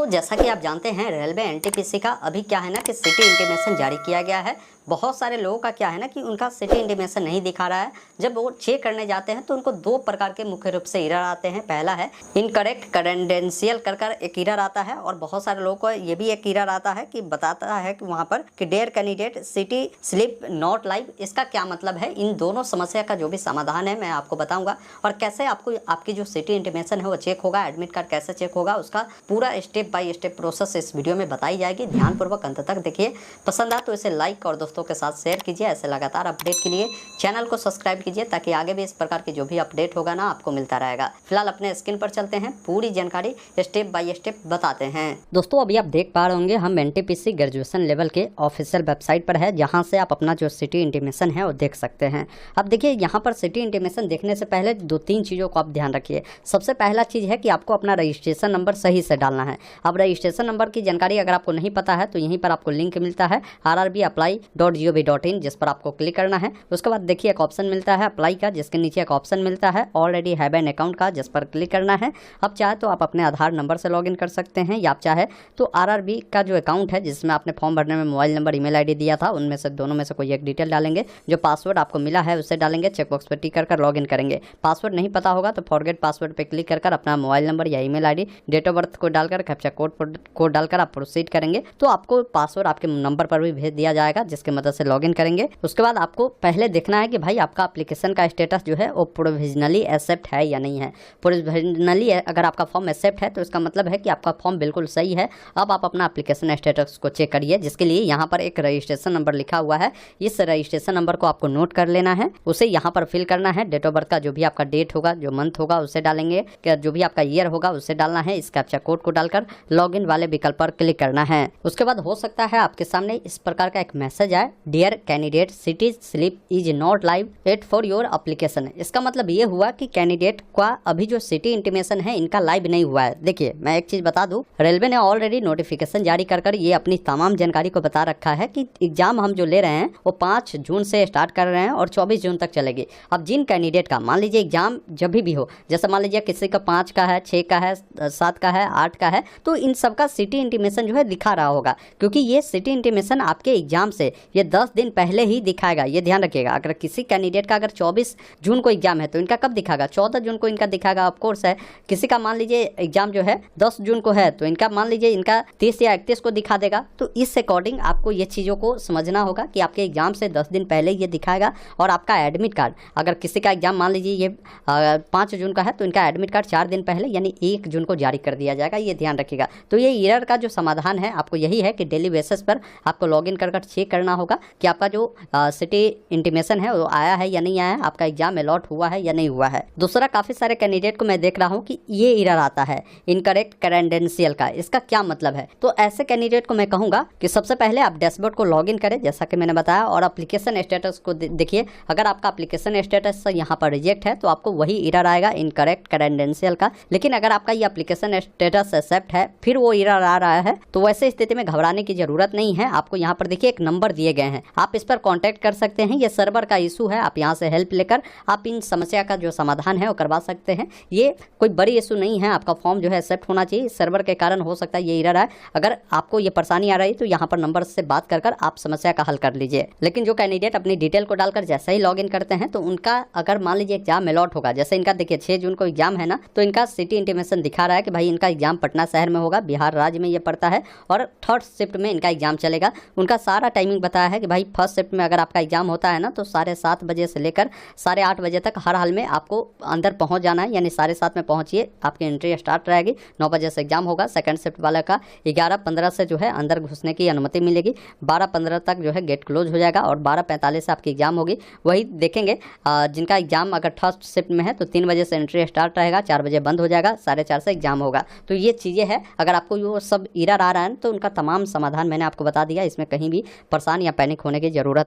दोस्तों जैसा कि आप जानते हैं रेलवे एनटीपीसी का अभी क्या है ना कि सिटी इंटीमेशन जारी किया गया है। बहुत सारे लोगों का क्या है ना कि उनका सिटी इंटीमेशन नहीं दिखा रहा है। जब वो चेक करने जाते हैं तो उनको दो प्रकार के मुख्य रूप से एरर आते हैं। पहला है इनकरेक्ट क्रेडेंशियल कर एक एरर आता है और बहुत सारे लोगों को ये भी एक एरर आता है कि बताता है कि वहाँ पर कि dear candidate city slip not live. इसका क्या मतलब है? इन दोनों समस्या का जो भी समाधान है मैं आपको बताऊंगा और कैसे आपको आपकी जो सिटी इंटीमेशन है वो चेक होगा, एडमिट कार्ड कैसे चेक होगा, उसका पूरा स्टेप बाय स्टेप प्रोसेस इस वीडियो में बताई जाएगी। ध्यानपूर्वक अंत तक देखिए। पसंद आए तो इसे लाइक और दोस्तों के साथ शेयर कीजिए। ऐसे लगातार अपडेट के लिए चैनल को सब्सक्राइब कीजिए ताकि आगे भी इस प्रकार की जो भी अपडेट होगा ना आपको मिलता रहेगा। फिलहाल अपने स्क्रीन पर चलते हैं, पूरी जानकारी स्टेप बाय स्टेप बताते हैं। दोस्तों अभी आप देख पा रहे होंगे हम एनटीपीसी ग्रेजुएशन लेवल के ऑफिशियल वेबसाइट पर है, जहां से आप अपना जो सिटी इंटीमेशन है वो देख सकते हैं। अब देखिए यहाँ पर सिटी इंटीमेशन देखने से पहले दो तीन चीज़ों को आप ध्यान रखिए। सबसे पहला चीज़ है कि आपको अपना रजिस्ट्रेशन नंबर सही से डालना है। अब रजिस्ट्रेशन नंबर की जानकारी अगर आपको नहीं पता है तो यहीं पर आपको लिंक मिलता है rrbapply.gov.in, जिस पर आपको क्लिक करना है। उसके बाद देखिए एक ऑप्शन मिलता है अप्लाई का, जिसके नीचे एक ऑप्शन मिलता है ऑलरेडी हैव एन अकाउंट का, जिस पर क्लिक करना है। अब चाहे तो आप अपने आधार नंबर से लॉगिन कर सकते हैं या आप चाहे तो आरआरबी का जो अकाउंट है जिसमें आपने फॉर्म भरने में मोबाइल नंबर ईमेल आईडी दिया था, उनमें से दोनों में से कोई एक डिटेल डालेंगे। जो पासवर्ड आपको मिला है उसे डालेंगे, चेकबॉक्स पर टिक कर लॉगिन करेंगे। पासवर्ड नहीं पता होगा तो फॉरगेट पासवर्ड पर क्लिक कर अपना मोबाइल नंबर या email ID, date of birth को डालकर कैप्चा कोड डालकर आप प्रोसीड करेंगे तो आपको पासवर्ड आपके नंबर पर भी भेज दिया जाएगा, जिसकी मदद से लॉगिन करेंगे। उसके बाद आपको पहले देखना है कि भाई आपका एप्लीकेशन का स्टेटस जो है वो प्रोविजनली एक्सेप्ट है या नहीं है। प्रोविजनली अगर आपका फॉर्म एक्सेप्ट है तो इसका मतलब है कि आपका फॉर्म बिल्कुल सही है। अब आप अपना एप्लीकेशन स्टेटस को चेक करिए, जिसके लिए यहाँ पर एक रजिस्ट्रेशन नंबर लिखा हुआ है। इस रजिस्ट्रेशन नंबर को आपको नोट कर लेना है, उसे यहाँ पर फिल करना है। डेट ऑफ बर्थ का जो भी आपका डेट होगा, जो मंथ होगा उसे डालेंगे, जो भी आपका ईयर होगा उसे डालना है। इस कैप्चा कोड को डालकर लॉगिन वाले विकल्प पर क्लिक करना है। उसके बाद हो सकता है आपके सामने इस प्रकार का एक मैसेज आए, dear candidate city slip is not live at for your application. इसका मतलब ये हुआ कि कैंडिडेट का अभी जो सिटी इंटीमेशन है इनका लाइव नहीं हुआ है। देखिए मैं एक चीज बता दूं, रेलवे ने ऑलरेडी नोटिफिकेशन जारी कर ये अपनी तमाम जानकारी को बता रखा है कि एग्जाम हम जो ले रहे हैं वो 5 जून से स्टार्ट कर रहे हैं और 24 जून तक चलेगी। अब जिन कैंडिडेट का मान लीजिए एग्जाम जब भी हो, जैसे मान लीजिए किसी का 5 का है, 6 का है, 7 का है, 8 का है, तो इन सबका सिटी इंटीमेशन जो है दिखा रहा होगा, क्योंकि ये सिटी इंटीमेशन आपके एग्जाम से ये 10 दिन पहले ही दिखाएगा। ये ध्यान रखिएगा। अगर किसी कैंडिडेट का अगर 24 जून को एग्जाम है तो इनका कब दिखाएगा? 14 जून को इनका दिखाएगा। ऑफ कोर्स है किसी का मान लीजिए एग्जाम जो है 10 जून को है तो इनका मान लीजिए इनका 30 या 31 को दिखा देगा। तो इस अकॉर्डिंग आपको ये चीज़ों को समझना होगा कि आपके एग्जाम से 10 दिन पहले ये दिखाएगा। और आपका एडमिट कार्ड, अगर किसी का एग्जाम मान लीजिए ये 5 जून का है तो इनका एडमिट कार्ड 4 दिन पहले यानी 1 जून को जारी कर दिया जाएगा। ये ध्यान रखिएगा। तो ये एरर का जो समाधान है आपको यही है कि डेली बेसिस पर आपको लॉगिन कर चेक करना होगा कि आपका जो सिटी इंटीमेशन है वो आया है या नहीं आया है, आपका एग्जाम अलॉट हुआ है या नहीं हुआ है। दूसरा, काफ़ी सारे कैंडिडेट को मैं देख रहा हूँ कि ये एरर आता है इनकरेक्ट क्रेडेंशियल का। इसका क्या मतलब है? तो ऐसे कैंडिडेट को मैं कहूँगा कि सबसे पहले आप डैशबोर्ड को लॉगिन करें, जैसा कि मैंने बताया, और एप्लीकेशन स्टेटस को देखिए। अगर आपका एप्लीकेशन स्टेटस यहाँ पर रिजेक्ट है तो आपको वही एरर आएगा इनकरेक्ट क्रेडेंशियल का। लेकिन अगर आपका ये एप्लीकेशन स्टेटस एक्सेप्ट है फिर वो एरर आ रहा है तो वैसे स्थिति में घबराने की जरूरत नहीं है। आपको यहाँ पर देखिए एक नंबर दिए गए हैं, आप इस पर कांटेक्ट कर सकते हैं। ये सर्वर का इशू है, आप यहाँ से हेल्प लेकर आप इन समस्या का जो समाधान है वो करवा सकते हैं। ये कोई बड़ी इशू नहीं है, आपका फॉर्म जो है एक्सेप्ट होना चाहिए। सर्वर के कारण हो सकता है ये एरर आए। अगर आपको ये परेशानी आ रही तो यहाँ पर नंबर से बात कर आप समस्या का हल कर लीजिए। लेकिन जो कैंडिडेट अपनी डिटेल को डालकर जैसे ही लॉगिन करते हैं तो उनका अगर मान लीजिए एग्जाम अलॉट होगा, जैसे इनका देखिए 6 जून को एग्जाम है ना, तो इनका सिटी इंटीमेशन दिखा रहा है कि भाई इनका एग्जाम पटना शहर में होगा, बिहार राज्य में ये पड़ता है, और 3rd शिफ्ट में इनका एग्जाम चलेगा। उनका सारा टाइमिंग बताया है कि भाई 1st शिफ्ट में अगर आपका एग्जाम होता है ना तो 7:30 बजे से लेकर 8:30 बजे तक हर हाल में आपको अंदर पहुंच जाना है, यानी 7:30 में पहुंचिए। आपकी एंट्री स्टार्ट रहेगी, 9 बजे से एग्जाम होगा। 2nd शिफ्ट वाला का 11:15 से जो है अंदर घुसने की अनुमति मिलेगी। 12:15 तक जो है गेट क्लोज हो जाएगा और 12:45 से आपकी एग्जाम होगी। वही देखेंगे जिनका एग्जाम अगर 1st शिफ्ट में है तो 3 बजे से एंट्री स्टार्ट रहेगा, 4 बजे बंद हो जाएगा, 4:30 से एग्जाम होगा। तो ये चीज़ें हैं। अगर आपको वो सब एरर आ रहा है तो उनका तमाम समाधान मैंने आपको बता दिया। इसमें कहीं भी परेशान या पैनिक होने की जरूरत